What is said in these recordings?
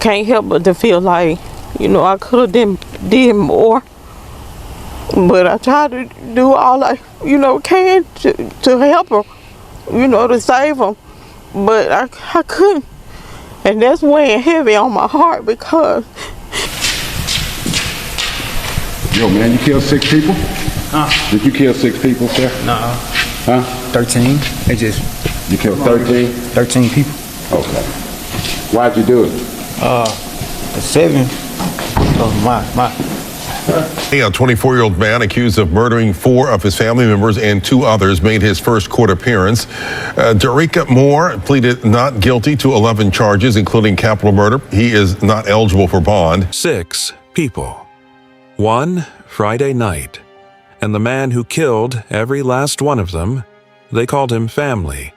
Can't help but to feel like, I could have did more. But I tried to do all I, can to help her, to save her. But I couldn't. And that's weighing heavy on my heart because... Yo, man, you killed 6 people? Huh? Did you kill 6 people, sir? No. Huh? 13. They just... You killed 13? 13 people. Okay. Why'd you do it? 7. Oh, A 24-year-old man accused of murdering 4 of his family members and 2 others made his first court appearance. Derrick Moore pleaded not guilty to 11 charges, including capital murder. He is not eligible for bond. 6 people. 1 Friday night. And the man who killed every last one of them, they called him family.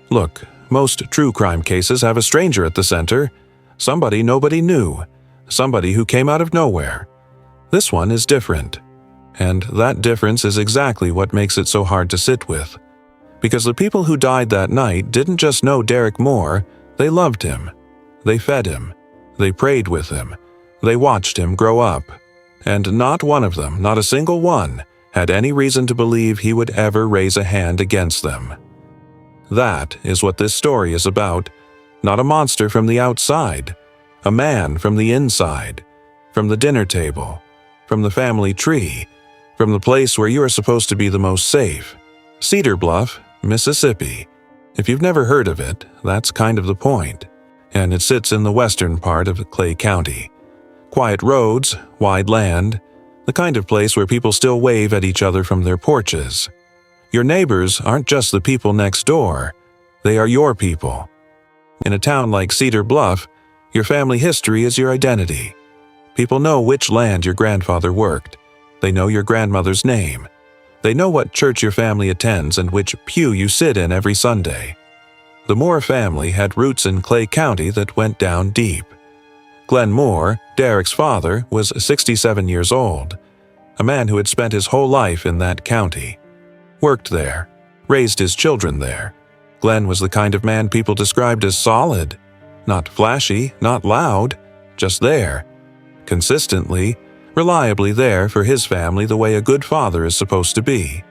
Look, most true crime cases have a stranger at the center. Somebody nobody knew. Somebody who came out of nowhere. This one is different. And that difference is exactly what makes it so hard to sit with. Because the people who died that night didn't just know Derrick Moore, they loved him. They fed him. They prayed with him. They watched him grow up. And not one of them, not a single one, had any reason to believe he would ever raise a hand against them. That is what this story is about. Not a monster from the outside. A man from the inside. From the dinner table. From the family tree. From the place where you are supposed to be the most safe. Cedar Bluff, Mississippi. If you've never heard of it, that's kind of the point. And it sits in the western part of Clay County. Quiet roads, wide land, the kind of place where people still wave at each other from their porches. Your neighbors aren't just the people next door, they are your people. In a town like Cedar Bluff, your family history is your identity. People know which land your grandfather worked. They know your grandmother's name. They know what church your family attends and which pew you sit in every Sunday. The Moore family had roots in Clay County that went down deep. Glenn Moore, Derrick's father, was 67 years old, a man who had spent his whole life in that county. Worked there, raised his children there. Glenn was the kind of man people described as solid. Not flashy, not loud, just there. Consistently, reliably there for his family the way a good father is supposed to be.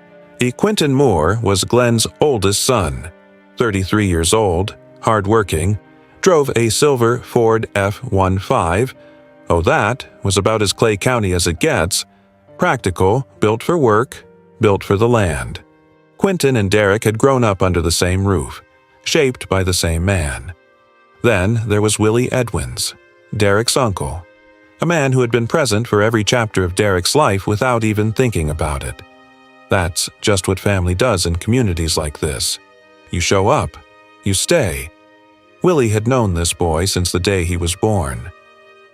Quentin Moore was Glenn's oldest son. 33 years old, hard-working, drove a silver Ford F-15. Oh, that was about as Clay County as it gets. Practical, built for work, built for the land. Quentin and Derrick had grown up under the same roof, shaped by the same man. Then there was Willie Edwins, Derrick's uncle, a man who had been present for every chapter of Derrick's life without even thinking about it. That's just what family does in communities like this. You show up, you stay. Willie had known this boy since the day he was born.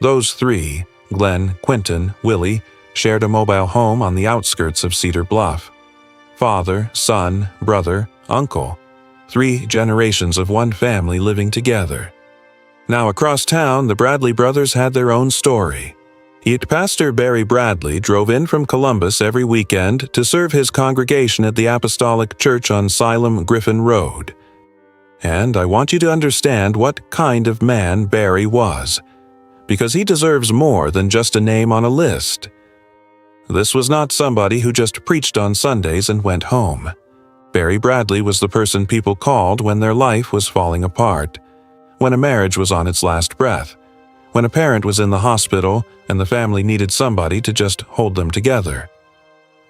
Those 3, Glenn, Quentin, Willie, shared a mobile home on the outskirts of Cedar Bluff. Father, son, brother, uncle. 3 generations of one family living together. Now across town, the Bradley brothers had their own story. Pastor Barry Bradley drove in from Columbus every weekend to serve his congregation at the Apostolic Church on Siloam Griffin Road. And I want you to understand what kind of man Barry was, because he deserves more than just a name on a list. This was not somebody who just preached on Sundays and went home. Barry Bradley was the person people called when their life was falling apart, when a marriage was on its last breath, when a parent was in the hospital and the family needed somebody to just hold them together.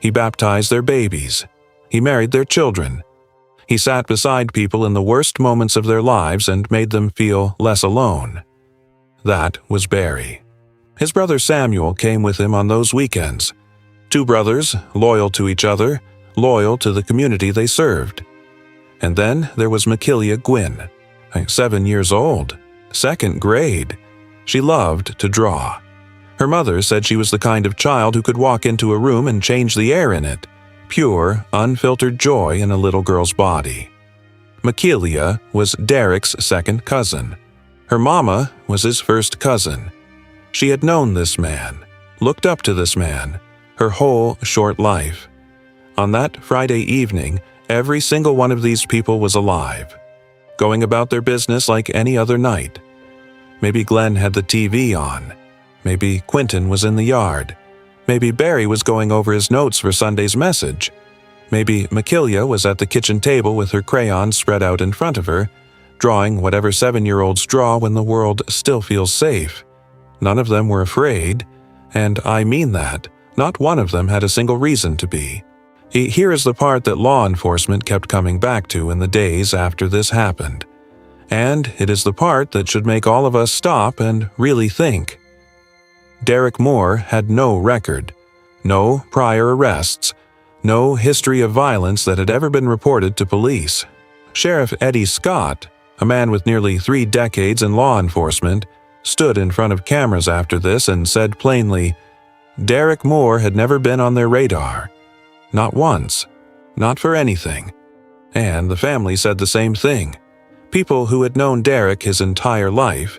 He baptized their babies. He married their children. He sat beside people in the worst moments of their lives and made them feel less alone. That was Barry. His brother Samuel came with him on those weekends. 2 brothers, loyal to each other, loyal to the community they served. And then there was Makilia Gwynn, 7 years old, 2nd grade. She loved to draw. Her mother said she was the kind of child who could walk into a room and change the air in it. Pure, unfiltered joy in a little girl's body. Makilia was Derrick's 2nd cousin. Her mama was his 1st cousin. She had known this man, looked up to this man, her whole short life. On that Friday evening, every single one of these people was alive, going about their business like any other night. Maybe Glenn had the TV on. Maybe Quentin was in the yard. Maybe Barry was going over his notes for Sunday's message. Maybe Makilia was at the kitchen table with her crayons spread out in front of her, drawing whatever 7-year-olds draw when the world still feels safe. None of them were afraid, and I mean that. Not one of them had a single reason to be. Here is the part that law enforcement kept coming back to in the days after this happened. And it is the part that should make all of us stop and really think. Derrick Moore had no record, no prior arrests, no history of violence that had ever been reported to police. Sheriff Eddie Scott, a man with nearly 3 decades in law enforcement, stood in front of cameras after this and said plainly, Derrick Moore had never been on their radar. Not once. Not for anything. And the family said the same thing. People who had known Derrick his entire life.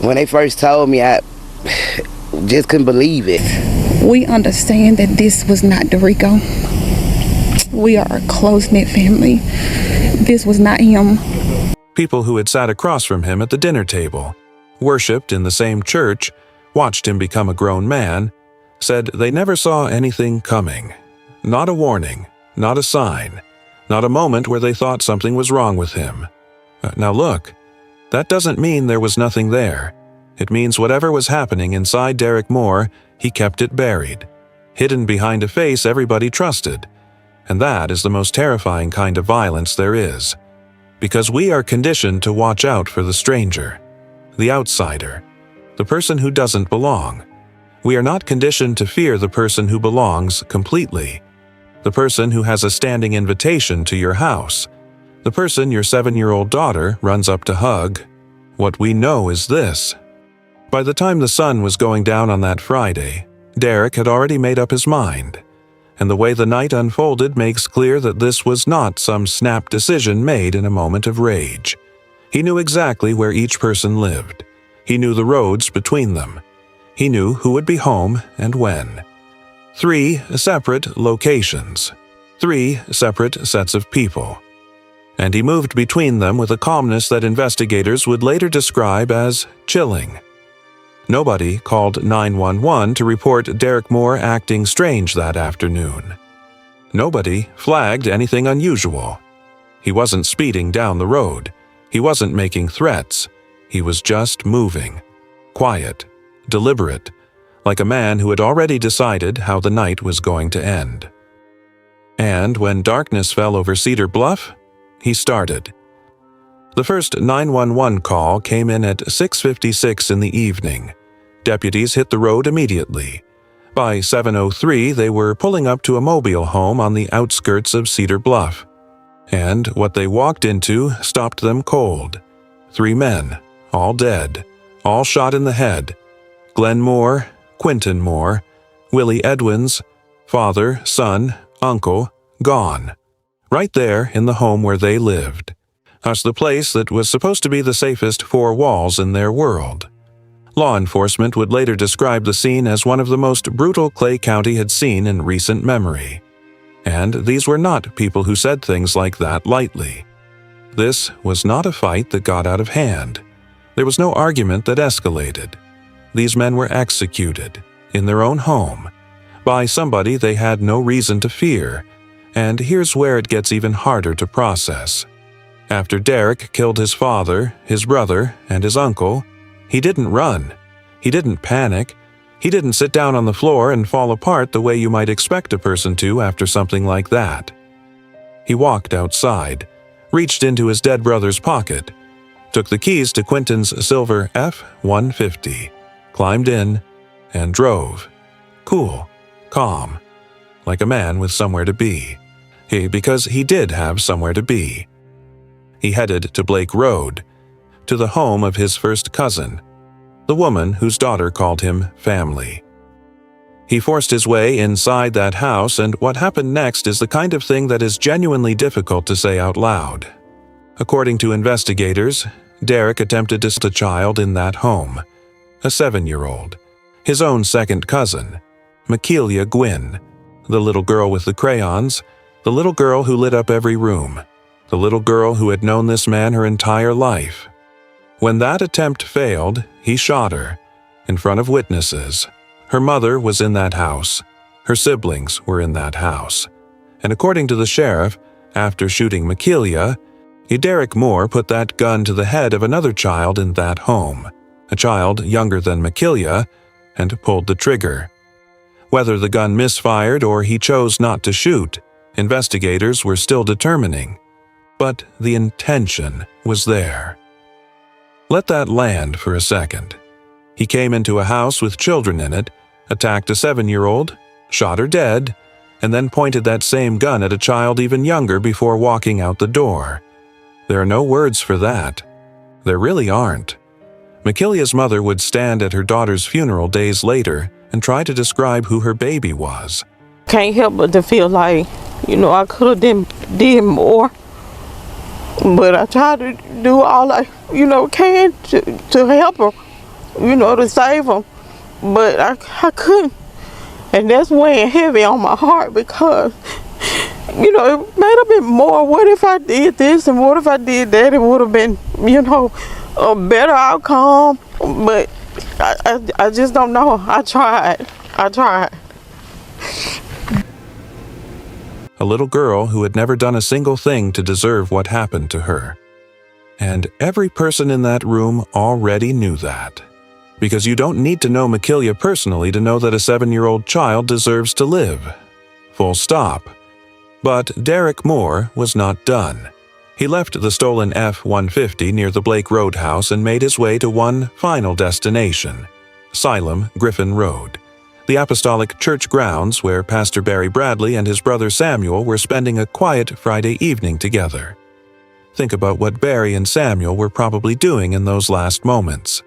When they first told me, I just couldn't believe it. We understand that this was not Daricka. We are a close-knit family. This was not him. People who had sat across from him at the dinner table, worshipped in the same church, watched him become a grown man, said they never saw anything coming. Not a warning, not a sign, not a moment where they thought something was wrong with him. Now look, that doesn't mean there was nothing there. It means whatever was happening inside Derrick Moore, he kept it buried, hidden behind a face everybody trusted. And that is the most terrifying kind of violence there is. Because we are conditioned to watch out for the stranger, the outsider, the person who doesn't belong. We are not conditioned to fear the person who belongs completely, the person who has a standing invitation to your house, the person your 7-year-old daughter runs up to hug. What we know is this. By the time the sun was going down on that Friday, Derrick had already made up his mind. And the way the night unfolded makes clear that this was not some snap decision made in a moment of rage. He knew exactly where each person lived. He knew the roads between them. He knew who would be home and when. 3 separate locations. 3 separate sets of people. And he moved between them with a calmness that investigators would later describe as chilling. Nobody called 911 to report Derrick Moore acting strange that afternoon. Nobody flagged anything unusual. He wasn't speeding down the road. He wasn't making threats. He was just moving. Quiet, deliberate, like a man who had already decided how the night was going to end. And when darkness fell over Cedar Bluff, he started. The first 911 call came in at 6:56 in the evening. Deputies hit the road immediately. By 7:03, they were pulling up to a mobile home on the outskirts of Cedar Bluff. And what they walked into stopped them cold. 3 men, all dead, all shot in the head. Glenn Moore, Quentin Moore, Willie Edwins, father, son, uncle, gone. Right there in the home where they lived. That's the place that was supposed to be the safest 4 walls in their world. Law enforcement would later describe the scene as one of the most brutal Clay County had seen in recent memory. And these were not people who said things like that lightly. This was not a fight that got out of hand. There was no argument that escalated. These men were executed, in their own home, by somebody they had no reason to fear. And here's where it gets even harder to process. After Derrick killed his father, his brother, and his uncle, he didn't run. He didn't panic. He didn't sit down on the floor and fall apart the way you might expect a person to after something like that. He walked outside, reached into his dead brother's pocket, took the keys to Quentin's silver F-150, climbed in, and drove. Cool, calm, like a man with somewhere to be. Because he did have somewhere to be. He headed to Blake Road, to the home of his first cousin, the woman whose daughter called him family. He forced his way inside that house, and what happened next is the kind of thing that is genuinely difficult to say out loud. According to investigators, Derrick attempted to steal a child in that home, a 7-year-old, his own second cousin, Makilia Gwynn, the little girl with the crayons, the little girl who lit up every room, the little girl who had known this man her entire life. When that attempt failed, he shot her in front of witnesses. Her mother was in that house. Her siblings were in that house. And according to the sheriff, after shooting Makilia, Derrick Moore put that gun to the head of another child in that home, a child younger than Makilia, and pulled the trigger. Whether the gun misfired or he chose not to shoot, investigators were still determining. But the intention was there. Let that land for a second. He came into a house with children in it, attacked a 7-year-old, shot her dead, and then pointed that same gun at a child even younger before walking out the door. There are no words for that. There really aren't. Makilia's mother would stand at her daughter's funeral days later and try to describe who her baby was. Can't help but to feel like, I could have did more. But I tried to do all I, can to help her, to save her. But I couldn't. And that's weighing heavy on my heart because, it might have been more. What if I did this and what if I did that? It would have been, a better outcome. But I just don't know. I tried. A little girl who had never done a single thing to deserve what happened to her. And every person in that room already knew that. Because you don't need to know Makilia personally to know that a 7-year-old child deserves to live. Full stop. But Derrick Moore was not done. He left the stolen F-150 near the Blake Roadhouse and made his way to one final destination, Asylum Griffin Road, the Apostolic Church grounds where Pastor Barry Bradley and his brother Samuel were spending a quiet Friday evening together. Think about what Barry and Samuel were probably doing in those last moments.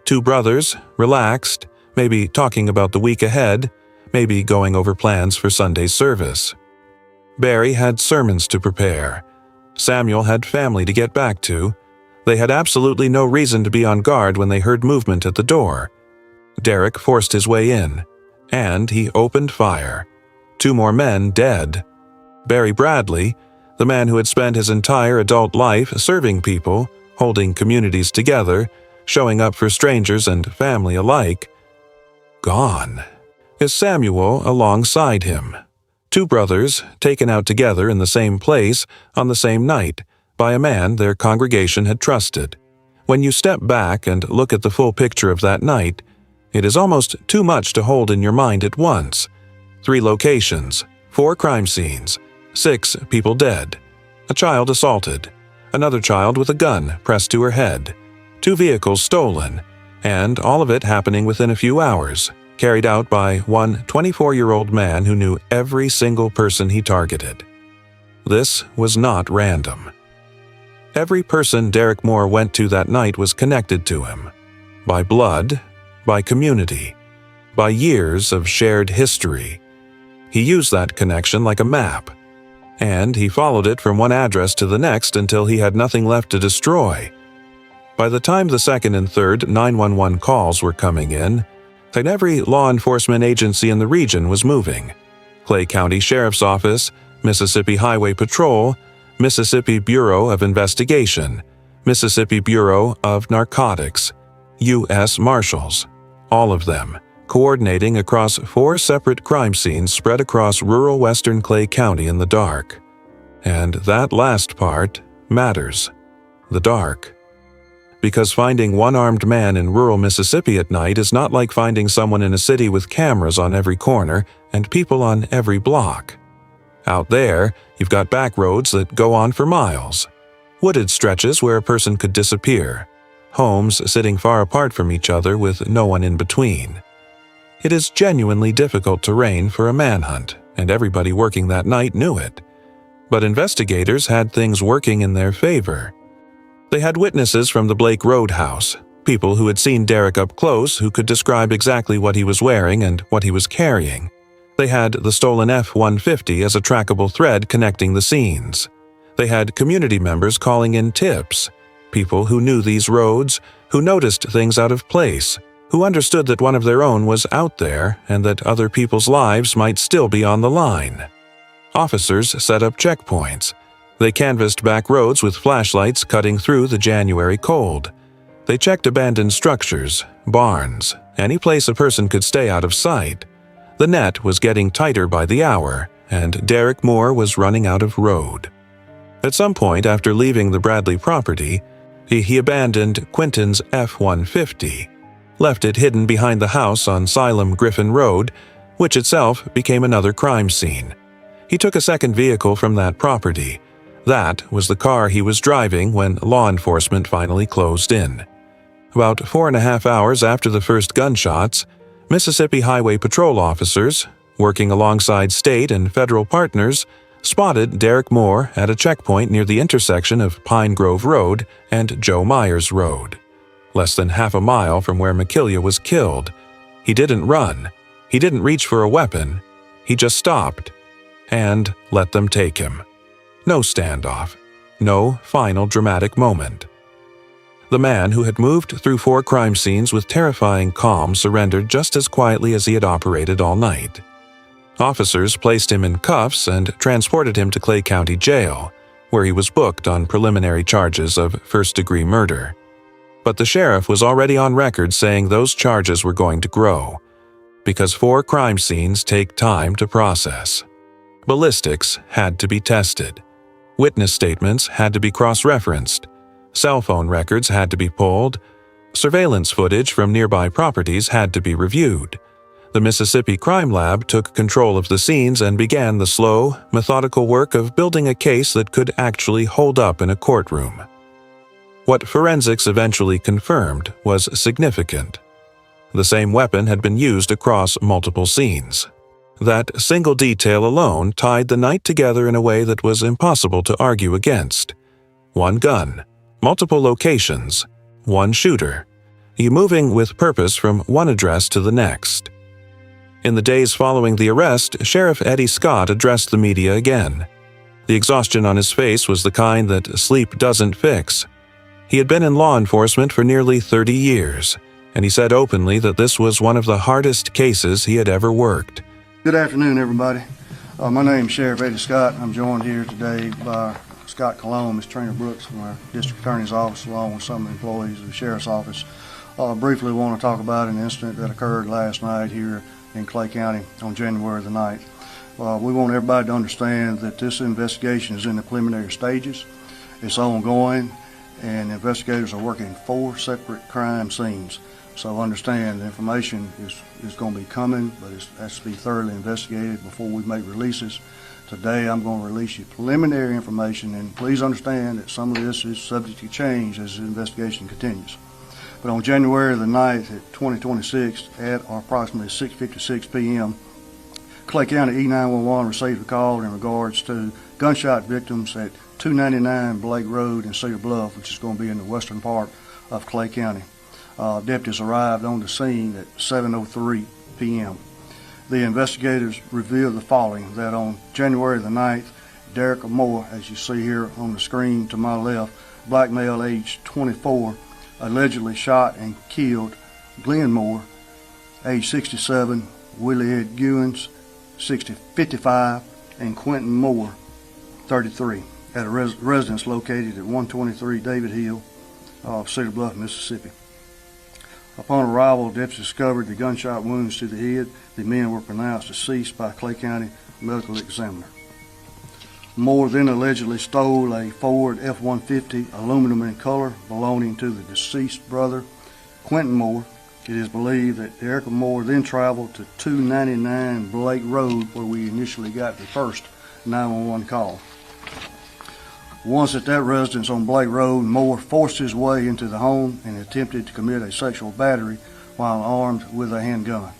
Two brothers, relaxed, maybe talking about the week ahead, maybe going over plans for Sunday's service. Barry had sermons to prepare. Samuel had family to get back to. They had absolutely no reason to be on guard when they heard movement at the door. Derrick forced his way in, and he opened fire. 2 more men dead. Barry Bradley, the man who had spent his entire adult life serving people, holding communities together, showing up for strangers and family alike, gone. Is Samuel alongside him? 2 brothers taken out together in the same place on the same night by a man their congregation had trusted. When you step back and look at the full picture of that night, it is almost too much to hold in your mind at once. 3 locations, 4 crime scenes, 6 people dead, a child assaulted, another child with a gun pressed to her head, 2 vehicles stolen, and all of it happening within a few hours, carried out by one 24-year-old man who knew every single person he targeted. This was not random. Every person Derrick Moore went to that night was connected to him. By blood, by community, by years of shared history. He used that connection like a map, and he followed it from one address to the next until he had nothing left to destroy. By the time the 2nd and 3rd 911 calls were coming in, and every law enforcement agency in the region was moving. Clay County Sheriff's Office, Mississippi Highway Patrol, Mississippi Bureau of Investigation, Mississippi Bureau of Narcotics, U.S. Marshals, all of them coordinating across 4 separate crime scenes spread across rural western Clay County in the dark. And that last part matters, the dark. Because finding one armed man in rural Mississippi at night is not like finding someone in a city with cameras on every corner and people on every block. Out there, you've got back roads that go on for miles, wooded stretches where a person could disappear, homes sitting far apart from each other with no one in between. It is genuinely difficult terrain for a manhunt, and everybody working that night knew it. But investigators had things working in their favor. They had witnesses from the Blake Roadhouse, people who had seen Derrick up close who could describe exactly what he was wearing and what he was carrying. They had the stolen F-150 as a trackable thread connecting the scenes. They had community members calling in tips, people who knew these roads, who noticed things out of place, who understood that one of their own was out there and that other people's lives might still be on the line. Officers set up checkpoints. They canvassed back roads with flashlights cutting through the January cold. They checked abandoned structures, barns, any place a person could stay out of sight. The net was getting tighter by the hour, and Derrick Moore was running out of road. At some point after leaving the Bradley property, he abandoned Quentin's F-150, left it hidden behind the house on Siloam Griffin Road, which itself became another crime scene. He took a second vehicle from that property. That was the car he was driving when law enforcement finally closed in. About 4.5 hours after the first gunshots, Mississippi Highway Patrol officers, working alongside state and federal partners, spotted Derrick Moore at a checkpoint near the intersection of Pine Grove Road and Joe Myers Road, less than half a mile from where McKillia was killed. He didn't run. He didn't reach for a weapon. He just stopped and let them take him. No standoff. No final dramatic moment. The man who had moved through 4 crime scenes with terrifying calm surrendered just as quietly as he had operated all night. Officers placed him in cuffs and transported him to Clay County Jail, where he was booked on preliminary charges of first-degree murder. But the sheriff was already on record saying those charges were going to grow, because 4 crime scenes take time to process. Ballistics had to be tested. Witness statements had to be cross-referenced. Cell phone records had to be pulled. Surveillance footage from nearby properties had to be reviewed. The Mississippi Crime Lab took control of the scenes and began the slow, methodical work of building a case that could actually hold up in a courtroom. What forensics eventually confirmed was significant. The same weapon had been used across multiple scenes. That single detail alone tied the night together in a way that was impossible to argue against. One gun, multiple locations, one shooter, moving with purpose from one address to the next. In the days following the arrest, Sheriff Eddie Scott addressed the media again. The exhaustion on his face was the kind that sleep doesn't fix. He had been in law enforcement for nearly 30 years, and he said openly that this was one of the hardest cases he had ever worked. Good afternoon, everybody. My name is Sheriff Eddie Scott. I'm joined here today by Scott Colon, Ms. Trina Brooks from our District Attorney's Office, along with some of the employees of the Sheriff's Office. Briefly want to talk about an incident that occurred last night here in Clay County on January the 9th. We want everybody to understand that this investigation is in the preliminary stages. It's ongoing, and investigators are working 4 separate crime scenes. So understand the information is going to be coming, but it has to be thoroughly investigated before we make releases. Today I'm going to release you preliminary information, and please understand that some of this is subject to change as the investigation continues. But on January the 9th at 2026 at approximately 6:56 p.m., Clay County E911 received a call in regards to gunshot victims at 299 Blake Road in Cedar Bluff, which is going to be in the western part of Clay County. Deputies arrived on the scene at 7:03 p.m. The investigators revealed the following: that on January the 9th, Derrick Moore, as you see here on the screen to my left, black male aged 24, allegedly shot and killed Glenn Moore, age 67, Willie Ed Gewins, 55, and Quentin Moore, 33, at a residence located at 123 David Hill of Cedar Bluff, Mississippi. Upon arrival, deputies discovered the gunshot wounds to the head. The men were pronounced deceased by Clay County Medical Examiner. Moore then allegedly stole a Ford F-150, aluminum in color, belonging to the deceased brother, Quentin Moore. It is believed that Derrick Moore then traveled to 299 Blake Road, where we initially got the first 911 call. Once at that residence on Blake Road, Moore forced his way into the home and attempted to commit a sexual battery while armed with a handgun.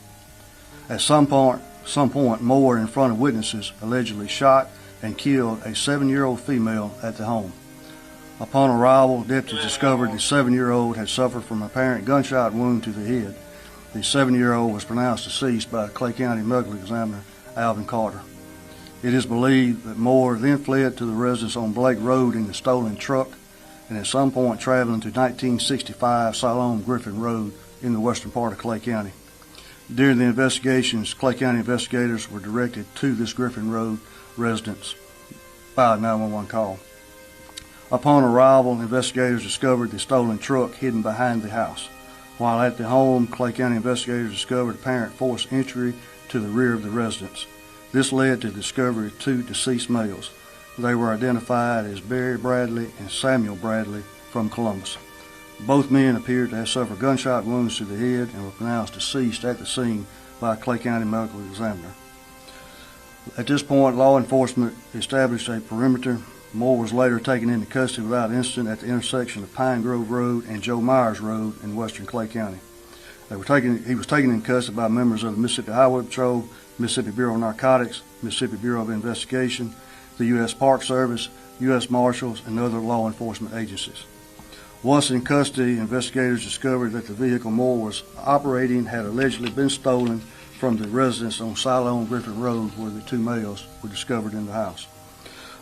At some point, Moore, in front of witnesses, allegedly shot and killed a 7-year-old female at the home. Upon arrival, deputies discovered the 7-year-old had suffered from an apparent gunshot wound to the head. The 7-year-old was pronounced deceased by Clay County Medical Examiner Alvin Carter. It is believed that Moore then fled to the residence on Blake Road in the stolen truck, and at some point traveling to 1965 Siloam Griffin Road in the western part of Clay County. During the investigations, Clay County investigators were directed to this Griffin Road residence by a 911 call. Upon arrival, investigators discovered the stolen truck hidden behind the house. While at the home, Clay County investigators discovered apparent forced entry to the rear of the residence. This led to the discovery of 2 deceased males. They were identified as Barry Bradley and Samuel Bradley from Columbus. Both men appeared to have suffered gunshot wounds to the head and were pronounced deceased at the scene by a Clay County medical examiner. At this point, law enforcement established a perimeter. Moore was later taken into custody without incident at the intersection of Pine Grove Road and Joe Myers Road in western Clay County. He was taken into custody by members of the Mississippi Highway Patrol, Mississippi Bureau of Narcotics, Mississippi Bureau of Investigation, the U.S. Park Service, U.S. Marshals, and other law enforcement agencies. Once in custody, investigators discovered that the vehicle Moore was operating had allegedly been stolen from the residence on Siloam Griffith Road where the 2 males were discovered in the house.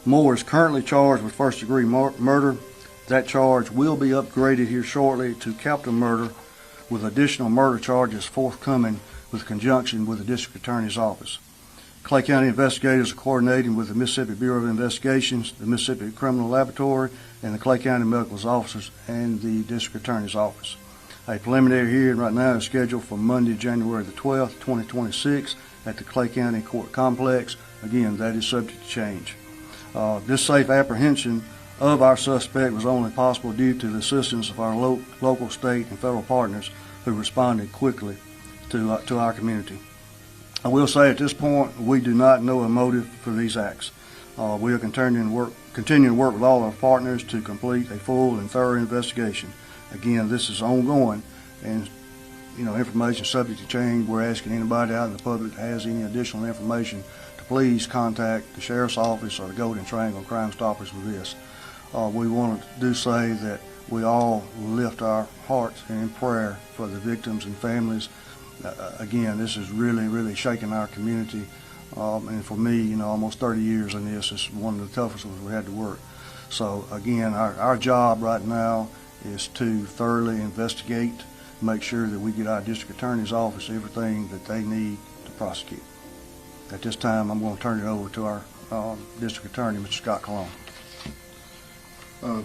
Moore is currently charged with first-degree murder. That charge will be upgraded here shortly to capital murder, with additional murder charges forthcoming with conjunction with the District Attorney's Office. Clay County investigators are coordinating with the Mississippi Bureau of Investigations, the Mississippi Criminal Laboratory, and the Clay County Medical Officers and the District Attorney's Office. A preliminary hearing right now is scheduled for Monday, January the 12th, 2026 at the Clay County Court Complex. Again, that is subject to change. This safe apprehension of our suspect was only possible due to the assistance of our local, state, and federal partners who responded quickly to our community. I will say at this point, we do not know a motive for these acts. We are continuing to work with all our partners to complete a full and thorough investigation. Again, this is ongoing, and information subject to change. We're asking anybody out in the public that has any additional information to please contact the Sheriff's Office or the Golden Triangle Crime Stoppers with this. We want to say that we all lift our hearts in prayer for the victims and families. Again, this is really shaking our community. And for me, almost 30 years in this is one of the toughest ones we had to work. So again, our job right now is to thoroughly investigate, make sure that we get our District Attorney's Office everything that they need to prosecute. At this time, I'm going to turn it over to our District Attorney, Mr. Scott Cologne.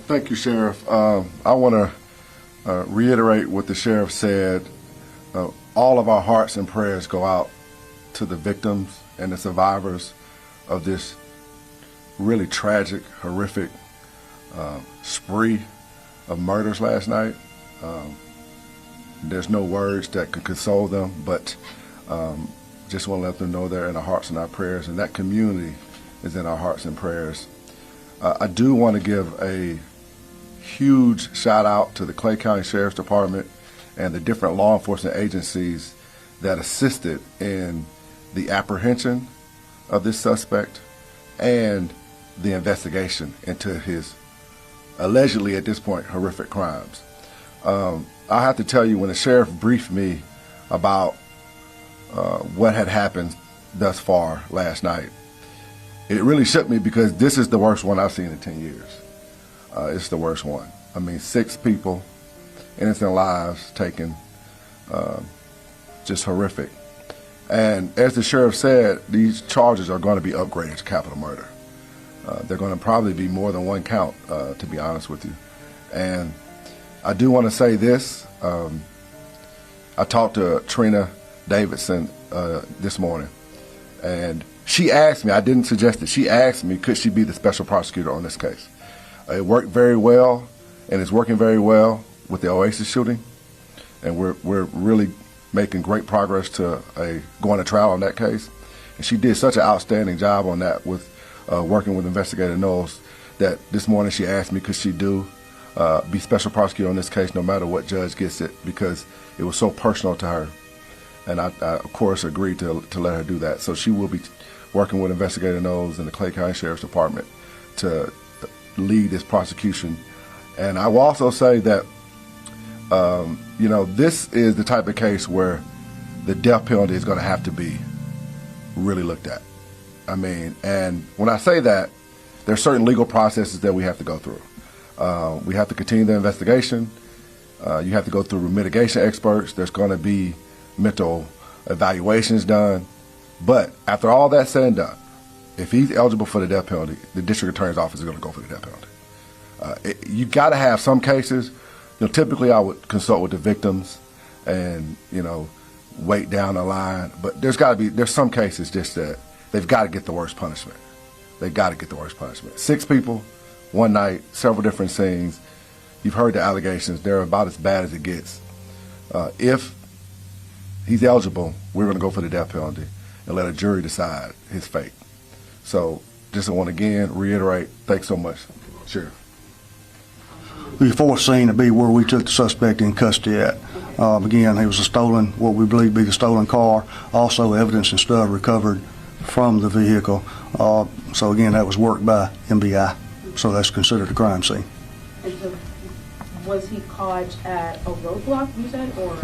Thank you, Sheriff. I want to reiterate what the Sheriff said. All of our hearts and prayers go out to the victims and the survivors of this really tragic, horrific spree of murders last night. There's no words that can console them, but just want to let them know they're in our hearts and our prayers, and that community is in our hearts and prayers. I do want to give a huge shout out to the Clay County Sheriff's Department and the different law enforcement agencies that assisted in the apprehension of this suspect and the investigation into his allegedly, at this point, horrific crimes. I have to tell you, when the sheriff briefed me about what had happened thus far last night, it really shook me, because this is the worst one I've seen in 10 years. It's the worst one. I mean, 6 people, innocent lives taken, just horrific. And as the sheriff said, these charges are going to be upgraded to capital murder. They're going to probably be more than one count, to be honest with you. And I do want to say this. I talked to Trina Davidson this morning, and she asked me, I didn't suggest it, she asked me, could she be the special prosecutor on this case? It worked very well, and it's working very well with the Oasis shooting, and we're really making great progress to going to trial on that case. And she did such an outstanding job on that with working with Investigator Knowles, that this morning she asked me, could she be special prosecutor on this case no matter what judge gets it, because it was so personal to her. And I of course, agreed to let her do that. So she will be working with Investigator Knowles and the Clay County Sheriff's Department to lead this prosecution. And I will also say that, this is the type of case where the death penalty is going to have to be really looked at. I mean, and when I say that, there are certain legal processes that we have to go through. We have to continue the investigation. You have to go through mitigation experts. There's going to be mental evaluations done. But after all that's said and done, if he's eligible for the death penalty, the district attorney's office is going to go for the death penalty. You got to have some cases. Typically I would consult with the victims and, wait down the line. But there's some cases just that they've got to get the worst punishment. They've got to get the worst punishment. 6 people, one night, several different scenes. You've heard the allegations. They're about as bad as it gets. If he's eligible, we're going to go for the death penalty and let a jury decide his fate. So just want to again reiterate, thanks so much, Sheriff. The fourth scene to be where we took the suspect in custody at. Again, he was what we believe to be the stolen car. Also, evidence and stuff recovered from the vehicle. So again, that was worked by MBI. So that's considered a crime scene. And so was he caught at a roadblock, you said, or?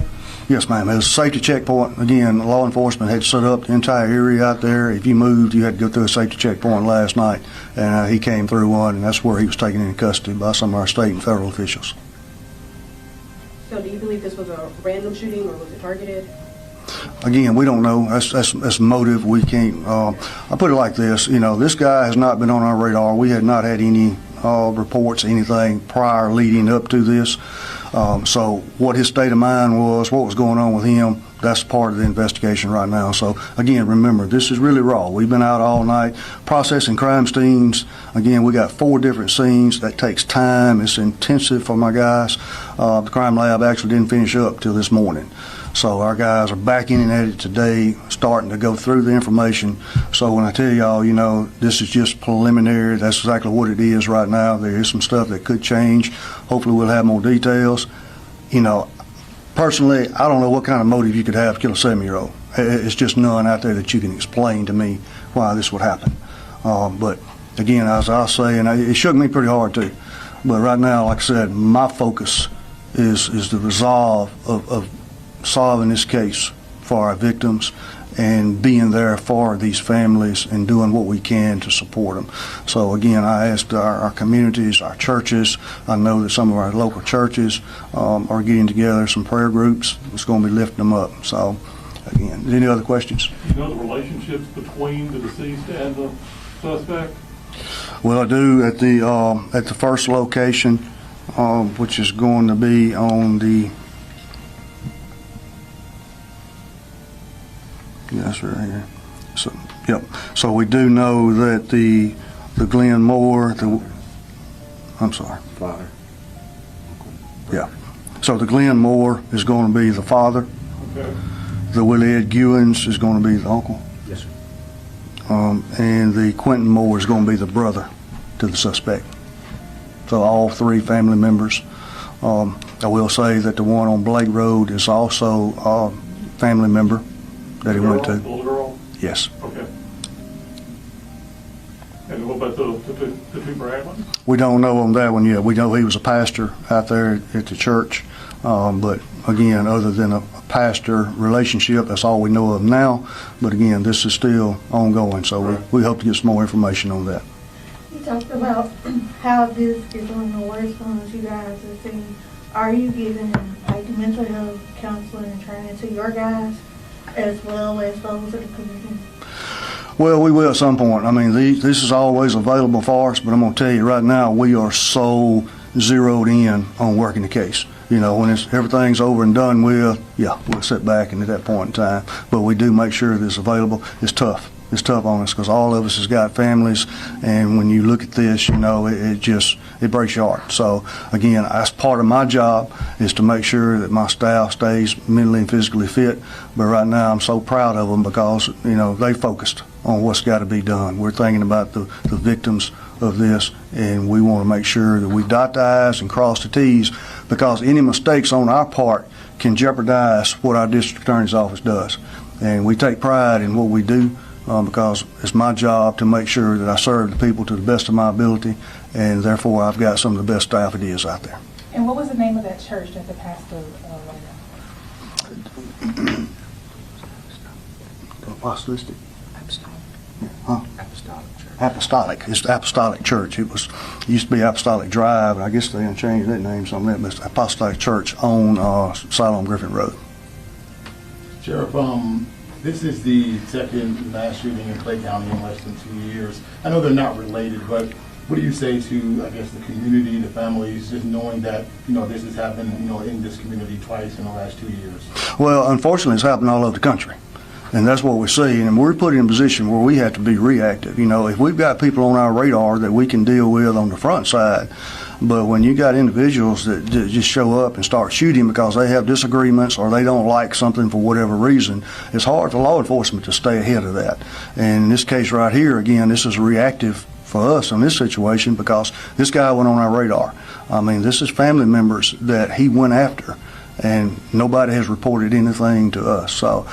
Yes, ma'am. It was a safety checkpoint. Again, law enforcement had set up the entire area out there. If you moved, you had to go through a safety checkpoint last night. And he came through one, and that's where he was taken into custody by some of our state and federal officials. So do you believe this was a random shooting, or was it targeted? Again, we don't know. That's motive. We can't. I put it like this. This guy has not been on our radar. We had not had any reports, anything prior leading up to this. So what his state of mind was, what was going on with him, that's part of the investigation right now. So again, remember, this is really raw. We've been out all night processing crime scenes. Again, we got 4 different scenes. That takes time. It's intensive for my guys. The crime lab actually didn't finish up till this morning. So our guys are back in at it today, starting to go through the information. So when I tell y'all, this is just preliminary, that's exactly what it is right now. There is some stuff that could change. Hopefully we'll have more details. Personally, I don't know what kind of motive you could have to kill a 7-year-old. It's just none out there that you can explain to me why this would happen. But again, as I say, and it shook me pretty hard too. But right now, like I said, my focus is the resolve of solving this case for our victims and being there for these families and doing what we can to support them. So again, I asked our communities, our churches, I know that some of our local churches are getting together, some prayer groups. It's going to be lifting them up. So again, any other questions? You know the relationships between the deceased and the suspect? Well, I do at the first location, which is going to be on the yes, right here. So, yep. So we do know that the Glenn Moore, I'm sorry. Father. Yeah. So the Glenn Moore is going to be the father. Okay. The Willie Ed Gewins is going to be the uncle. Yes, sir. And the Quentin Moore is going to be the brother to the suspect. So all 3 family members. I will say that the one on Blake Road is also a family member that he went to. Little girl? Yes. Okay. And what about the 2 Bradley? We don't know on that one yet. We know he was a pastor out there at the church. But again, other than a pastor relationship, that's all we know of now. But again, this is still ongoing. So we hope to get some more information on that. You talked about how this is one of the worst ones you guys have seen. Are you giving mental health counseling and training to your guys as well as those of the community? Well, we will at some point. I mean, this is always available for us, but I'm going to tell you right now, we are so zeroed in on working the case. When everything's over and done with, we'll sit back and at that point in time. But we do make sure that it's available. It's tough. It's tough on us because all of us has got families, and when you look at this, it breaks your heart. So again, that's part of my job is to make sure that my staff stays mentally and physically fit. But right now, I'm so proud of them because they focused on what's got to be done. We're thinking about the victims of this, and we want to make sure that we dot the I's and cross the T's because any mistakes on our part can jeopardize what our district attorney's office does. And we take pride in what we do. Because it's my job to make sure that I serve the people to the best of my ability, and therefore I've got some of the best staff it is out there. And what was the name of that church that the pastor went Apostolic. Apostolic Church. Apostolic. It's the Apostolic Church. It used to be Apostolic Drive, and I guess they changed that name something. But it's Apostolic Church on Siloam Griffin Road. Sheriff, this is the second mass shooting in Clay County in less than 2 years. I know they're not related, but What do you say to, I guess, the community, the families, just knowing that, this has happened, in this community twice in the last 2 years? Well, unfortunately, it's happened all over the country. And that's what we're seeing, and we're put in a position where we have to be reactive. If we've got people on our radar that we can deal with on the front side, but when you got individuals that just show up and start shooting because they have disagreements or they don't like something for whatever reason, it's hard for law enforcement to stay ahead of that. And in this case right here, again, this is reactive for us in this situation because this guy went on our radar. I mean, this is family members that he went after, and nobody has reported anything to us. So,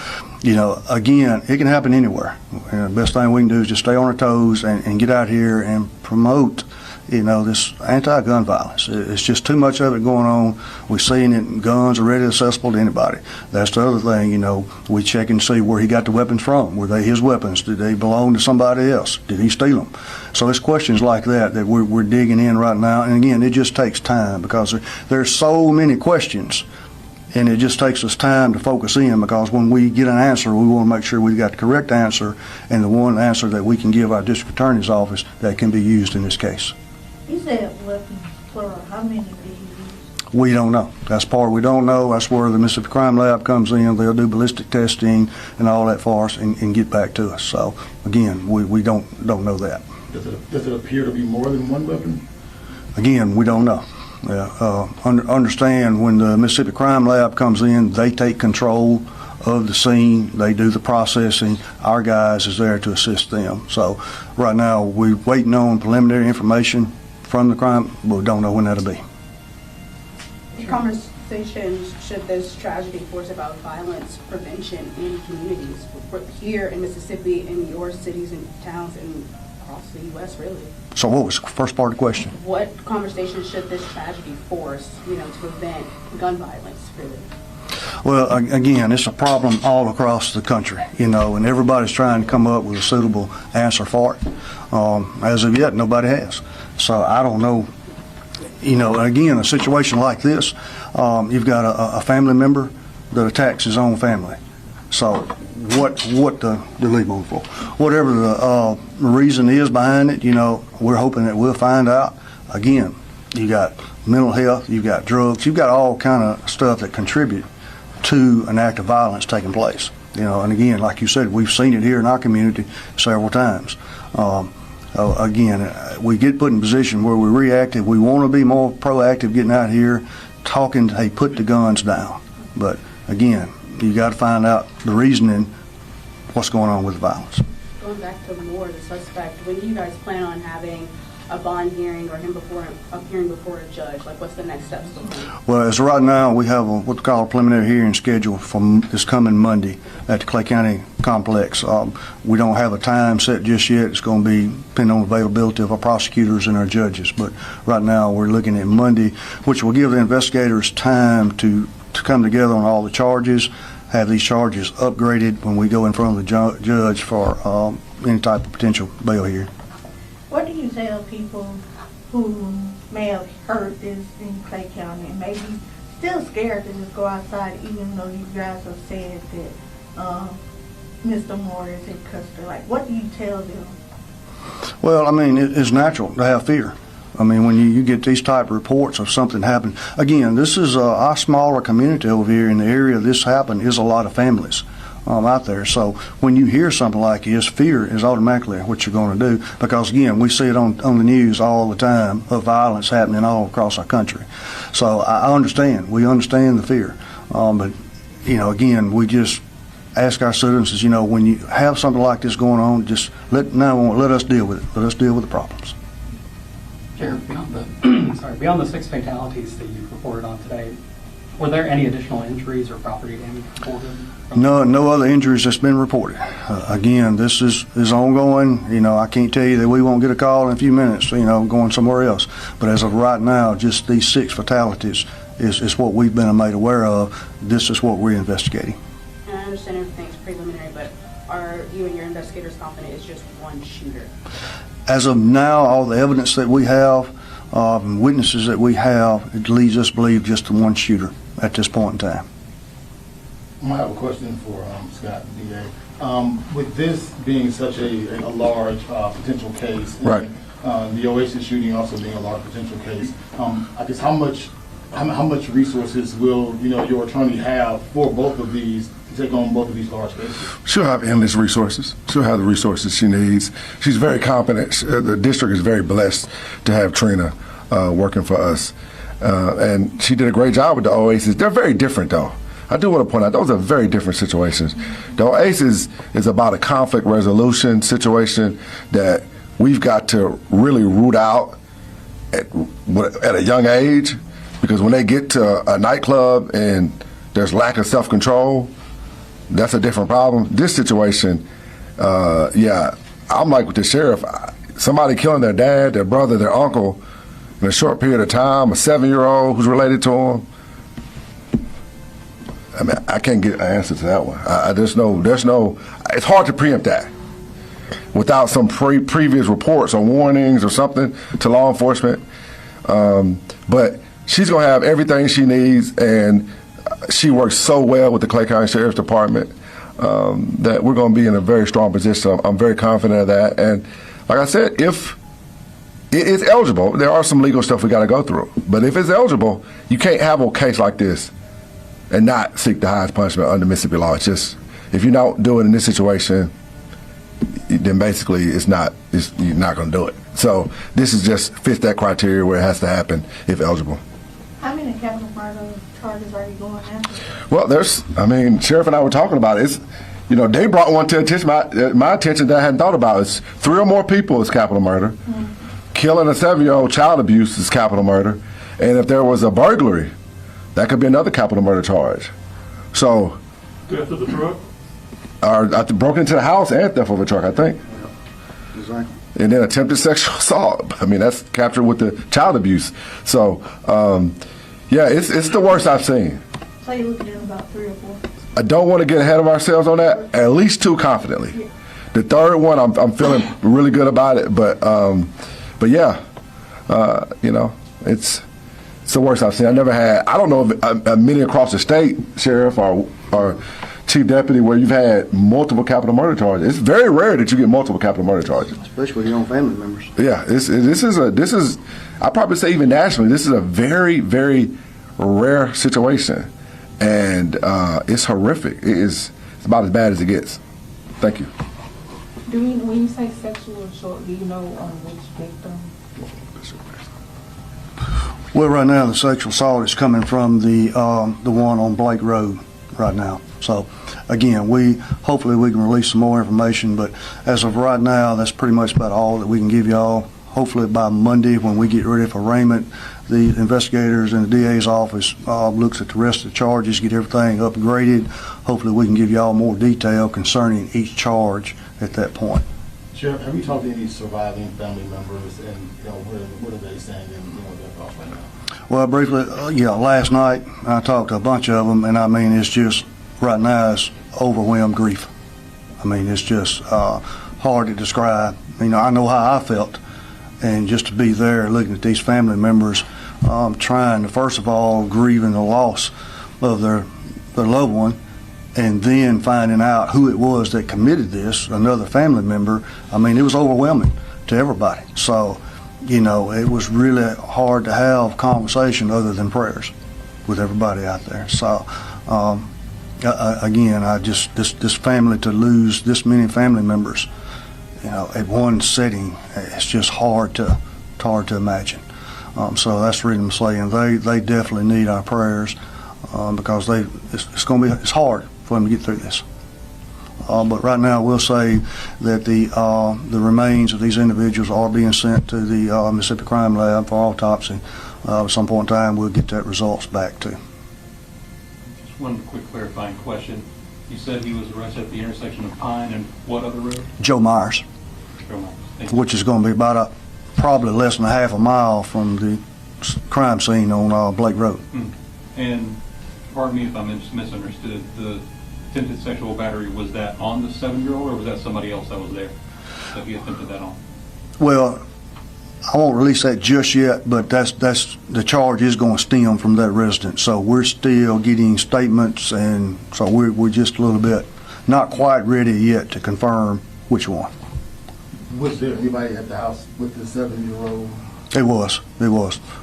again, it can happen anywhere. And the best thing we can do is just stay on our toes and get out here and promote, this anti-gun violence. It's just too much of it going on. We're seeing it, guns are readily accessible to anybody. That's the other thing, we check and see where he got the weapons from. Were they his weapons? Did they belong to somebody else? Did he steal them? So it's questions like that we're digging in right now. And again, it just takes time because there's so many questions. And it just takes us time to focus in because when we get an answer, we want to make sure we've got the correct answer and the one answer that we can give our district attorney's office that can be used in this case. You said weapons, plural. How many did you use? We don't know. That's part we don't know. That's where the Mississippi Crime Lab comes in. They'll do ballistic testing and all that for us and get back to us. So, again, we don't know that. Does it appear to be more than one weapon? Again, we don't know. Understand when the Mississippi Crime Lab comes in, they take control of the scene. They do the processing. Our guys is there to assist them. So right now we're waiting on preliminary information from the crime, but we don't know when that'll be. Conversation should this tragedy force about violence prevention in communities here in Mississippi, in your cities and towns and across the U.S. really? So what was the first part of the question? What conversation should this tragedy force, to prevent gun violence really? Well, again, it's a problem all across the country, and everybody's trying to come up with a suitable answer for it. As of yet, nobody has. So I don't know. Again, a situation like this, you've got a family member that attacks his own family. So what the leave on for? Whatever the reason is behind it, we're hoping that we'll find out. Again, you got mental health, you've got drugs, you've got all kind of stuff that contribute to an act of violence taking place. And again, like you said, we've seen it here in our community several times. Again, we get put in a position where we're reactive. We want to be more proactive, getting out here, talking, hey, put the guns down. But again, you got to find out the reasoning, what's going on with the violence. Going back to Moore, the suspect, when do you guys plan on having a bond hearing or him appearing before a judge? Like, what's the next steps for him? Well, as of right now, we have what we call a preliminary hearing scheduled for this coming Monday at the Clay County Complex. We don't have a time set just yet. It's going to be depending on availability of our prosecutors and our judges. But right now, we're looking at Monday, which will give the investigators time to come together on all the charges, have these charges upgraded when we go in front of the judge for any type of potential bail hearing. What do you tell people who may have heard this in Clay County and maybe still scared to just go outside, even though you guys have said that Mr. Moore is in custody? Like, what do you tell them? Well, I mean, it's natural to have fear. I mean, when you get these type of reports of something happened, again, this is our smaller community over here in the area this happened is a lot of families out there. So when you hear something like this, fear is automatically what you're going to do because, again, we see it on the news all the time of violence happening all across our country. So I understand. We understand the fear. But, again, we just ask our citizens, when you have something like this going on, just let us deal with it. Let us deal with the problems. Sheriff, beyond the 6 fatalities that you've reported on today, were there any additional injuries or property damage reported? No other injuries that's been reported. Again, this is ongoing. I can't tell you that we won't get a call in a few minutes, going somewhere else. But as of right now, just these 6 fatalities is what we've been made aware of. This is what we're investigating. And I understand everything's preliminary, but are you and your investigators confident it's just one shooter? As of now, all the evidence that we have, witnesses that we have, it leads us to believe just the one shooter at this point in time. I have a question for Scott, DA. With this being such a large potential case, right, the Oasis shooting also being a large potential case. I guess how much resources will your attorney have for both of these to take on both of these large cases? She'll have endless resources. She'll have the resources she needs. She's very competent. The district is very blessed to have Trina working for us. And she did a great job with the Oasis. They're very different, though. I do want to point out, those are very different situations. The Oasis is about a conflict resolution situation that we've got to really root out at a young age, because when they get to a nightclub and there's lack of self-control, that's a different problem. This situation, yeah, I'm like with the sheriff, somebody killing their dad, their brother, their uncle in a short period of time, a 7-year-old who's related to him. I mean, I can't get an answer to that one. There's no, it's hard to preempt that without some previous reports or warnings or something to law enforcement. But she's gonna have everything she needs, and she works so well with the Clay County Sheriff's Department that we're gonna be in a very strong position. I'm very confident of that. And like I said, if it's eligible, there are some legal stuff we gotta go through. But if it's eligible, you can't have a case like this and not seek the highest punishment under Mississippi law. It's just, if you don't do it in this situation, then basically you're not going to do it. So this is just fits that criteria where it has to happen if eligible. How many capital murder charges are you going after? Well, Sheriff and I were talking about it. It's, they brought one to attention, my attention that I hadn't thought about. It's 3 or more people is capital murder. Mm-hmm. Killing a 7-year-old, child abuse is capital murder. And if there was a burglary, that could be another capital murder charge. So, Theft of the truck? Broke into the house and theft of a truck, I think. Yeah. Exactly. And then attempted sexual assault. I mean, that's captured with the child abuse. So, yeah, it's the worst I've seen. So you're looking at about 3 or 4? I don't want to get ahead of ourselves on that. At least 2 confidently. Yeah. The third one, I'm feeling really good about it. But yeah, it's the worst I've seen. I never had, I don't know if many across the state, Sheriff or Chief Deputy, where you've had multiple capital murder charges. It's very rare that you get multiple capital murder charges. Especially with your own family members. Yeah, this is, I'd probably say even nationally, this is a very, very rare situation. And it's horrific. It's about as bad as it gets. Thank you. When you say sexual assault, do you know which victim? Well, right now the sexual assault is coming from the one on Blake Road right now. So again, hopefully we can release some more information, but as of right now, that's pretty much about all that we can give y'all. Hopefully by Monday, when we get ready for arraignment, the investigators in the DA's office looks at the rest of the charges, get everything upgraded. Hopefully we can give y'all more detail concerning each charge at that point. Sheriff, have you talked to any surviving family members, and what are they saying in their thoughts right now? Well, briefly, last night I talked to a bunch of them, and I mean, it's just, right now, it's overwhelmed grief. I mean, it's just hard to describe. I know how I felt, and just to be there looking at these family members trying to, first of all, grieving the loss of their loved one, and then finding out who it was that committed this, another family member. I mean, it was overwhelming to everybody. So, it was really hard to have conversation other than prayers with everybody out there. So, again, this family, to lose this many family members, at one setting, it's just hard to imagine. So that's the reason I'm saying they definitely need our prayers because it's hard for them to get through this. But right now, we'll say that the remains of these individuals are being sent to the Mississippi Crime Lab for autopsy. At some point in time, we'll get that results back too. Just one quick clarifying question. You said he was arrested at the intersection of Pine and what other road? Joe Myers, which is going to be about probably less than a half a mile from the crime scene on Blake Road. And pardon me if I misunderstood, the attempted sexual battery, was that on the 7-year-old, or was that somebody else that was there that he attempted that on? Well, I won't release that just yet, but that's the charge is going to stem from that resident. So we're still getting statements, and so we're just a little bit not quite ready yet to confirm which one. Was there anybody at the house with the 7-year-old? It was.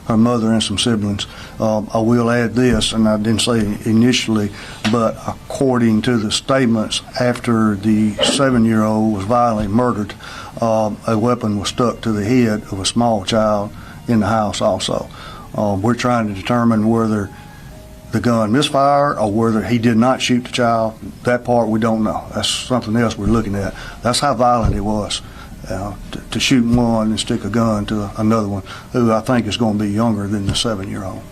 Her mother and some siblings. I will add this, and I didn't say initially, but according to the statements, after the 7-year-old was violently murdered, a weapon was stuck to the head of a small child in the house also. We're trying to determine whether the gun misfired or whether he did not shoot the child. That part we don't know. That's something else we're looking at. That's how violent it was. To shoot one and stick a gun to another one, who I think is going to be younger than the 7-year-old.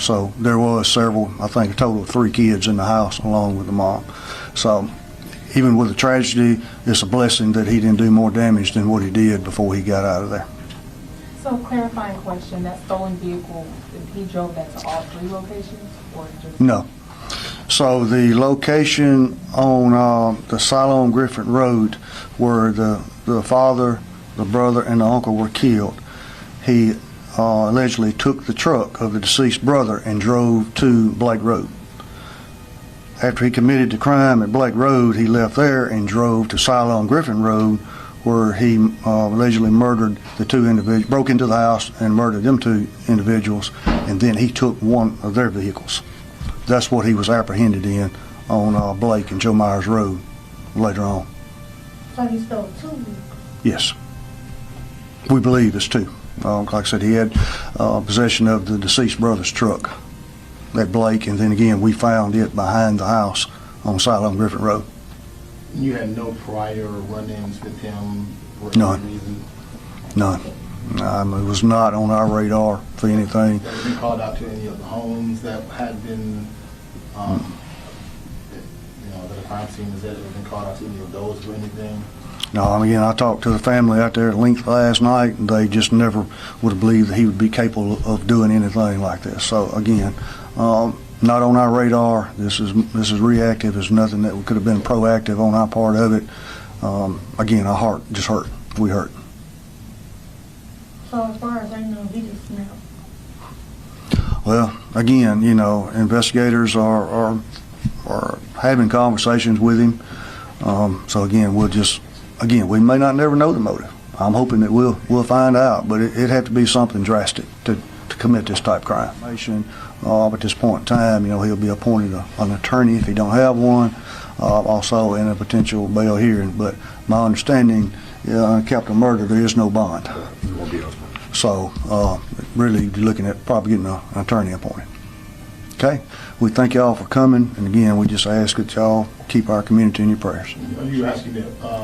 So there was several, I think a total of 3 kids in the house along with the mom. So even with the tragedy, it's a blessing that he didn't do more damage than what he did before he got out of there. So clarifying question, that stolen vehicle, he drove that to all 3 locations or just? No. So the location on the Siloam Griffin Road where the father, the brother, and the uncle were killed, he allegedly took the truck of the deceased brother and drove to Blake Road. After he committed the crime at Blake Road, he left there and drove to Siloam Griffin Road where he allegedly murdered the 2 individuals, broke into the house and murdered them 2 individuals, and then he took one of their vehicles. That's what he was apprehended in on Blake and Joe Myers Road later on. So he stole 2 vehicles? Yes. We believe it's 2. Like I said, he had possession of the deceased brother's truck at Blake, and then again, we found it behind the house on Siloam Griffin Road. You had no prior run-ins with him for None. any reason? None. It was not on our radar for anything. Have you been called out to any of the homes that had been, that a crime scene has ever been called out to any of those for anything? No, again, I talked to the family out there at length last night, and they just never would have believed that he would be capable of doing anything like this. So again, not on our radar. This is reactive. There's nothing that could have been proactive on our part of it. Again, our heart just hurt. We hurt. So as far as I know, he just snapped. Well, again, investigators are having conversations with him. So again, we may not never know the motive. I'm hoping that we'll find out, but it'd have to be something drastic to commit this type of crime. At this point in time, he'll be appointed an attorney if he don't have one, also in a potential bail hearing. But my understanding, capital murder, there is no bond. So really, you're looking at probably getting an attorney appointed. Okay? We thank y'all for coming, and again, we just ask that y'all keep our community in your prayers. Are you asking the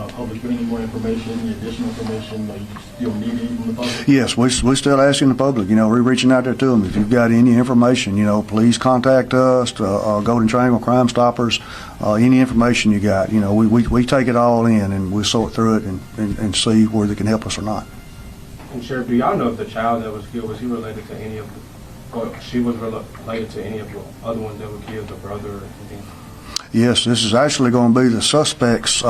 public for any more information, any additional information, or you still need any from the public? Yes, we're still asking the public, we're reaching out there to them. If you've got any information, please contact us, Golden Triangle Crime Stoppers, any information you got. We take it all in, and we sort through it and see where they can help us or not. And Sheriff, do y'all know if the child that was killed, was he related to any of the, or she was related to any of the other ones that were killed, the brother or anything? Yes, this is actually going to be the suspect's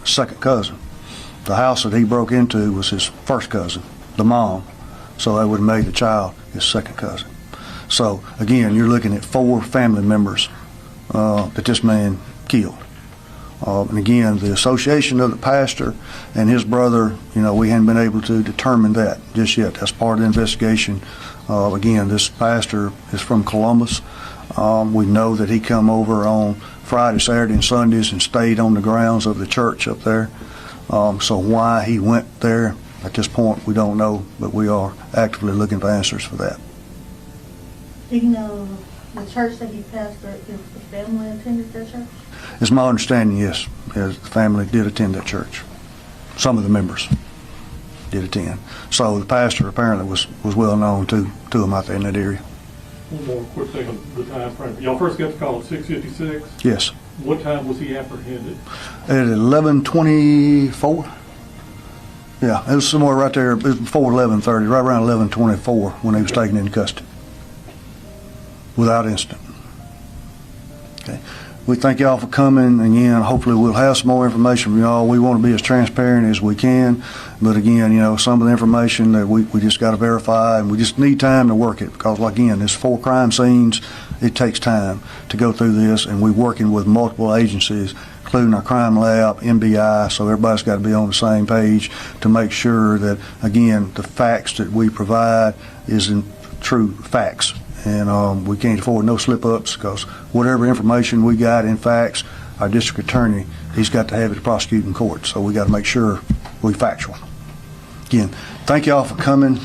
second cousin. The house that he broke into was his first cousin, the mom. So that would have made the child his second cousin. So again, you're looking at 4 family members that this man killed. And again, the association of the pastor and his brother, we haven't been able to determine that just yet. That's part of the investigation. Again, this pastor is from Columbus. We know that he come over on Friday, Saturday, and Sundays and stayed on the grounds of the church up there. So why he went there, at this point, we don't know, but we are actively looking for answers for that. Do you know the church that he pastored, if the family attended that church? It's my understanding, yes, the family did attend that church. Some of the members did attend. So the pastor apparently was well known to them out there in that area. One more quick thing on the time frame. Y'all first got the call at 6:56? Yes. What time was he apprehended? At 11:24. Yeah, it was somewhere right there. It was before 11:30, right around 11:24 when he was taken into custody without incident. Okay. We thank y'all for coming. Again, hopefully we'll have some more information from y'all. We want to be as transparent as we can, but again, some of the information that we just got to verify, and we just need time to work it, because again, there's 4 crime scenes. It takes time to go through this, and we're working with multiple agencies, including our crime lab, MBI, so everybody's got to be on the same page to make sure that, again, the facts that we provide is in true facts. And we can't afford no slip-ups, because whatever information we got in facts, our district attorney, he's got to have it to prosecute in court. So we got to make sure we're factual. Again, thank y'all for coming.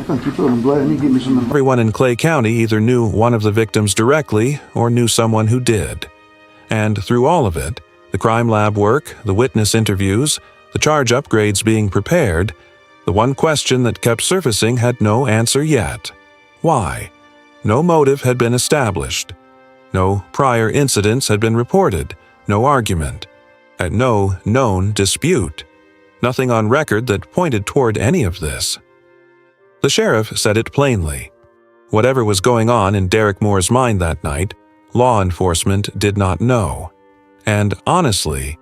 I'm glad you give me some. Everyone in Clay County either knew one of the victims directly or knew someone who did. And through all of it, the crime lab work, the witness interviews, the charge upgrades being prepared, the one question that kept surfacing had no answer yet. Why? No motive had been established. No prior incidents had been reported. No argument. And no known dispute. Nothing on record that pointed toward any of this. The sheriff said it plainly. Whatever was going on in Derrick Moore's mind that night, law enforcement did not know. And honestly,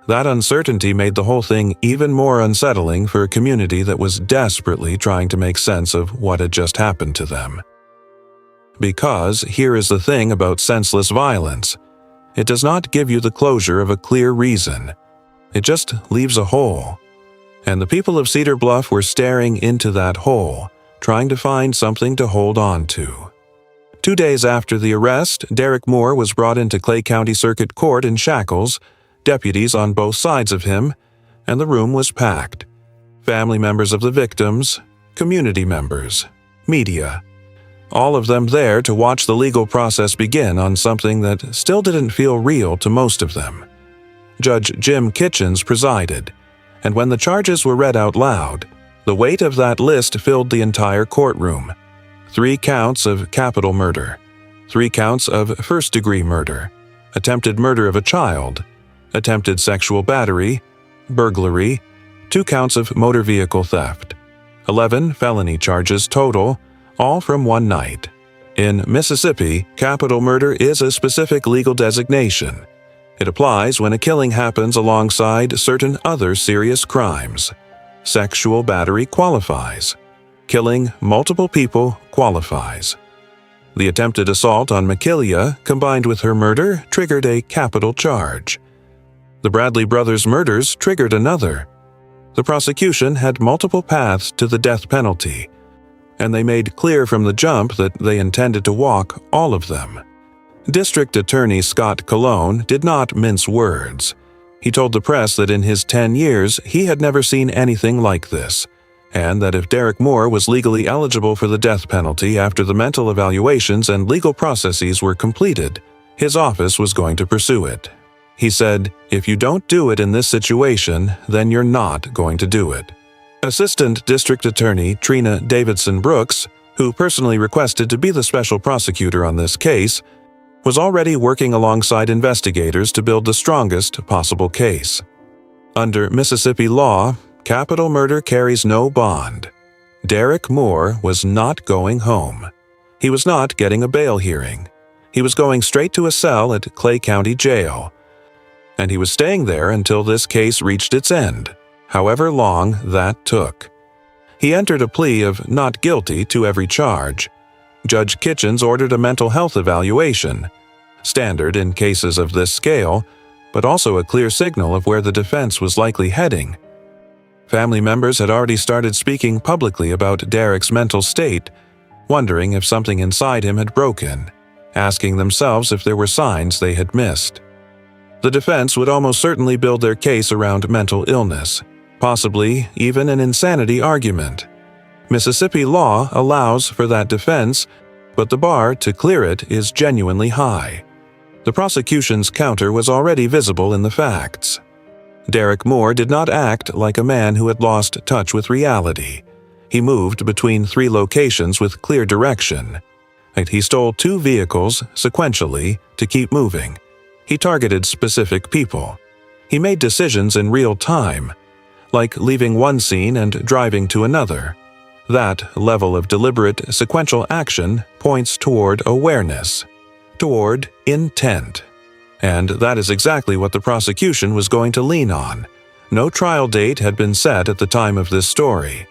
that uncertainty made the whole thing even more unsettling for a community that was desperately trying to make sense of what had just happened to them. Because here is the thing about senseless violence. It does not give you the closure of a clear reason. It just leaves a hole. And the people of Cedar Bluff were staring into that hole, trying to find something to hold on to. 2 days after the arrest, Derrick Moore was brought into Clay County Circuit Court in shackles, deputies on both sides of him, and the room was packed. Family members of the victims, community members, media, all of them there to watch the legal process begin on something that still didn't feel real to most of them. Judge Jim Kitchens presided, and when the charges were read out loud, the weight of that list filled the entire courtroom. 3 counts of capital murder, 3 counts of first-degree murder, attempted murder of a child, attempted sexual battery, burglary, 2 counts of motor vehicle theft, 11 felony charges total, all from one night. In Mississippi, capital murder is a specific legal designation. It applies when a killing happens alongside certain other serious crimes. Sexual battery qualifies. Killing multiple people qualifies. The attempted assault on Makilia, combined with her murder, triggered a capital charge. The Bradley brothers' murders triggered another. The prosecution had multiple paths to the death penalty, and they made clear from the jump that they intended to walk all of them. District Attorney Scott Colon did not mince words. He told the press that in his 10 years he had never seen anything like this, and that if Derrick Moore was legally eligible for the death penalty after the mental evaluations and legal processes were completed, his office was going to pursue it. He said, "If you don't do it in this situation, then you're not going to do it." Assistant District Attorney Trina Davidson Brooks, who personally requested to be the special prosecutor on this case, was already working alongside investigators to build the strongest possible case. Under Mississippi law, capital murder carries no bond. Derrick Moore was not going home. He was not getting a bail hearing. He was going straight to a cell at Clay County Jail. And he was staying there until this case reached its end, however long that took. He entered a plea of not guilty to every charge. Judge Kitchens ordered a mental health evaluation, standard in cases of this scale, but also a clear signal of where the defense was likely heading. Family members had already started speaking publicly about Derrick's mental state, wondering if something inside him had broken, asking themselves if there were signs they had missed. The defense would almost certainly build their case around mental illness, possibly even an insanity argument. Mississippi law allows for that defense, but the bar to clear it is genuinely high. The prosecution's counter was already visible in the facts. Derrick Moore did not act like a man who had lost touch with reality. He moved between 3 locations with clear direction. He stole 2 vehicles sequentially to keep moving. He targeted specific people. He made decisions in real time, like leaving one scene and driving to another. That level of deliberate, sequential action points toward awareness, toward intent. And that is exactly what the prosecution was going to lean on. No trial date had been set at the time of this story.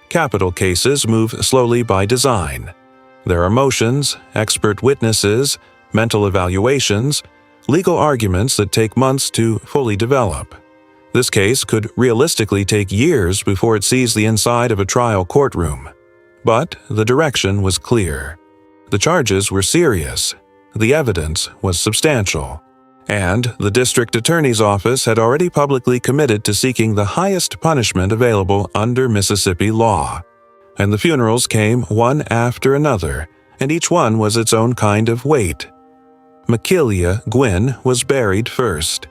Capital cases move slowly by design. There are motions, expert witnesses, mental evaluations, legal arguments that take months to fully develop. This case could realistically take years before it sees the inside of a trial courtroom. But the direction was clear. The charges were serious. The evidence was substantial. And the district attorney's office had already publicly committed to seeking the highest punishment available under Mississippi law. And the funerals came one after another, and each one was its own kind of weight. Makilia Gwynn was buried first.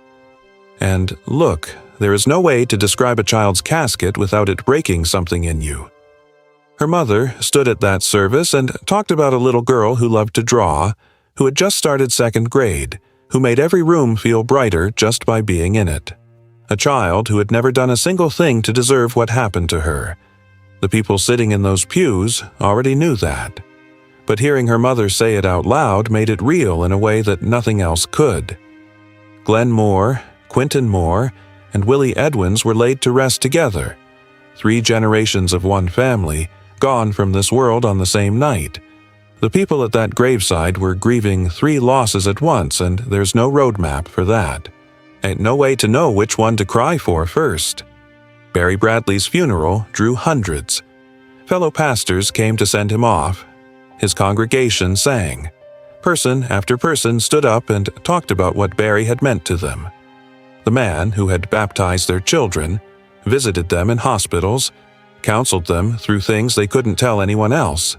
And look, there is no way to describe a child's casket without it breaking something in you. Her mother stood at that service and talked about a little girl who loved to draw, who had just started second grade, who made every room feel brighter just by being in it. A child who had never done a single thing to deserve what happened to her. The people sitting in those pews already knew that. But hearing her mother say it out loud made it real in a way that nothing else could. Glenn Moore, Quentin Moore, and Willie Edwins were laid to rest together. 3 generations of one family, gone from this world on the same night. The people at that graveside were grieving 3 losses at once, and there's no roadmap for that. Ain't no way to know which one to cry for first. Barry Bradley's funeral drew hundreds. Fellow pastors came to send him off. His congregation sang. Person after person stood up and talked about what Barry had meant to them. The man who had baptized their children, visited them in hospitals, counseled them through things they couldn't tell anyone else.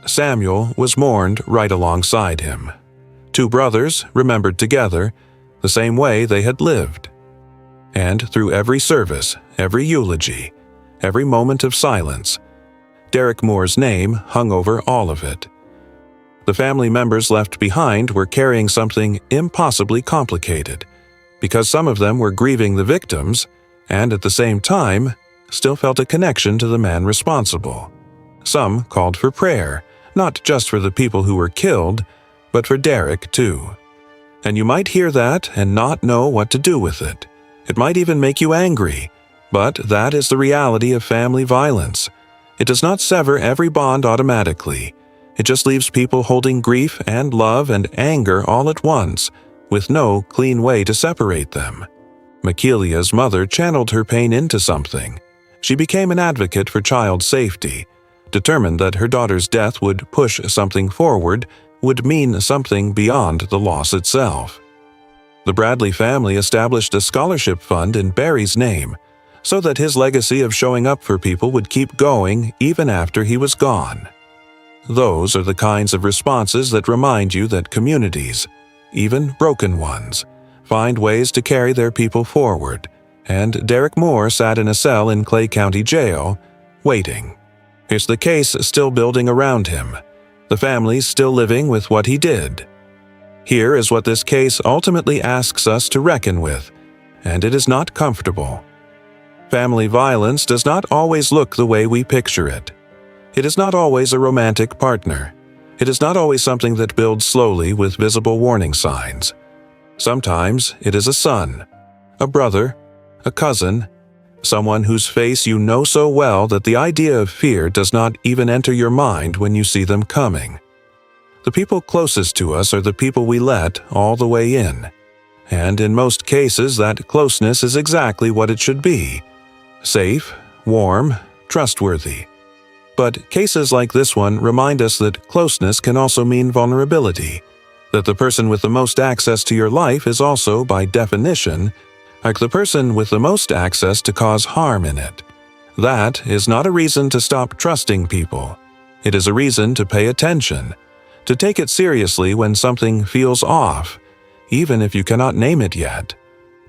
Samuel was mourned right alongside him. 2 brothers remembered together, the same way they had lived. And through every service, every eulogy, every moment of silence, Derrick Moore's name hung over all of it. The family members left behind were carrying something impossibly complicated, because some of them were grieving the victims, and at the same time, still felt a connection to the man responsible. Some called for prayer, not just for the people who were killed, but for Derrick too. And you might hear that and not know what to do with it. It might even make you angry, but that is the reality of family violence. It does not sever every bond automatically. It just leaves people holding grief and love and anger all at once, with no clean way to separate them. Makilia's mother channeled her pain into something. She became an advocate for child safety, determined that her daughter's death would push something forward, would mean something beyond the loss itself. The Bradley family established a scholarship fund in Barry's name, so that his legacy of showing up for people would keep going even after he was gone. Those are the kinds of responses that remind you that communities, even broken ones, find ways to carry their people forward, and Derrick Moore sat in a cell in Clay County Jail, waiting. Is the case still building around him? The family still living with what he did? Here is what this case ultimately asks us to reckon with, and it is not comfortable. Family violence does not always look the way we picture it. It is not always a romantic partner. It is not always something that builds slowly with visible warning signs. Sometimes it is a son, a brother, a cousin, someone whose face you know so well that the idea of fear does not even enter your mind when you see them coming. The people closest to us are the people we let all the way in. And in most cases, that closeness is exactly what it should be. Safe, warm, trustworthy. But cases like this one remind us that closeness can also mean vulnerability, that the person with the most access to your life is also, by definition, like the person with the most access to cause harm in it. That is not a reason to stop trusting people. It is a reason to pay attention, to take it seriously when something feels off, even if you cannot name it yet,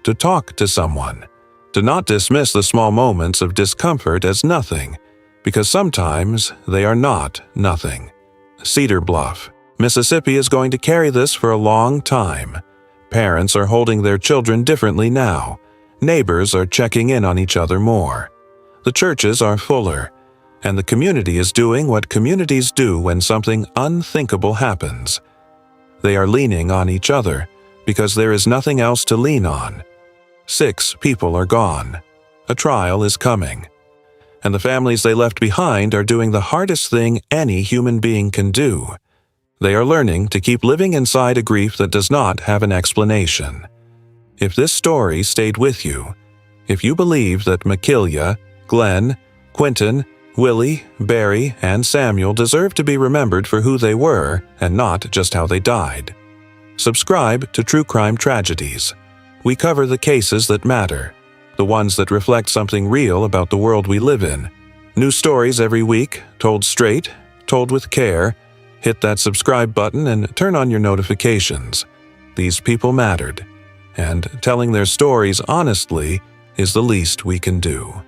to talk to someone, to not dismiss the small moments of discomfort as nothing, because sometimes they are not nothing. Cedar Bluff, Mississippi is going to carry this for a long time. Parents are holding their children differently now. Neighbors are checking in on each other more. The churches are fuller, and the community is doing what communities do when something unthinkable happens. They are leaning on each other because there is nothing else to lean on. 6 people are gone. A trial is coming. and the families they left behind are doing the hardest thing any human being can do. They are learning to keep living inside a grief that does not have an explanation. If this story stayed with you, if you believe that Makilia, Glenn, Quentin, Willie, Barry, and Samuel deserve to be remembered for who they were and not just how they died, subscribe to True Crime Tragedies. We cover the cases that matter, the ones that reflect something real about the world we live in. New stories every week, told straight, told with care. Hit that subscribe button and turn on your notifications. These people mattered, and telling their stories honestly is the least we can do.